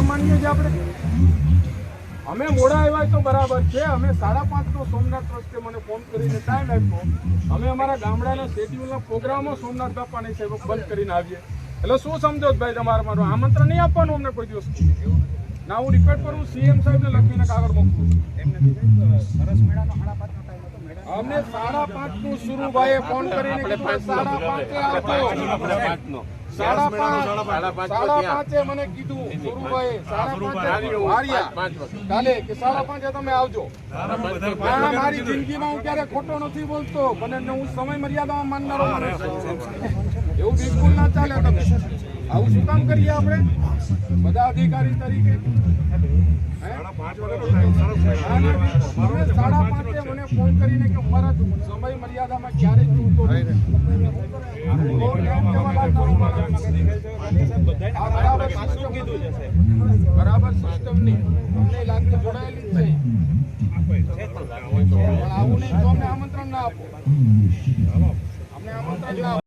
કેમ માનીએ છીએ આપણે? અમે મોડા આવ્યા તો બરાબર છે. અમે 5:30 સોમનાથ ટ્રસ્ટે મને ફોન કરીને ટાઈમ આપ્યો. અમે અમારા ગામડાના શેડ્યુલના પ્રોગ્રામો સોમનાથ બાપાની સેવક બંધ કરીને આવીએ. એટલે શું સમજો ભાઈ, તમારે મારું આમંત્રણ નહીં આપવાનું અમને કોઈ દિવસ. ના, હું રિપોર્ટ કરું, સીએમ સાહેબને લખીને કાગળ મોકલું. અમને 5:30 સુરુભાઈએ ફોન કરીને 5:30 મને કીધું સુરુભાઈએ 5:30 કાલે કે 5:30 તમે આવજો. મારી જિંદગીમાં હું ક્યારે ખોટો નથી બોલતો, મને હું સમય મર્યાદામાં માનનારો માણસ છું. એવું બિલકુલ ના ચાલે. તમે આવું શું કામ કરીએ આપણે બધા અધિકારી તરીકે? 5:30 મને ફોન કરીને કે અમારા સમય મર્યાદામાં ક્યારેય ચૂકતો બરાબર સિસ્ટમની અમને લાગણી જોડાયેલી છે. પણ આવું નહીં તો અમને આમંત્રણ ના આપો. અમને આમંત્રણ ના આપો.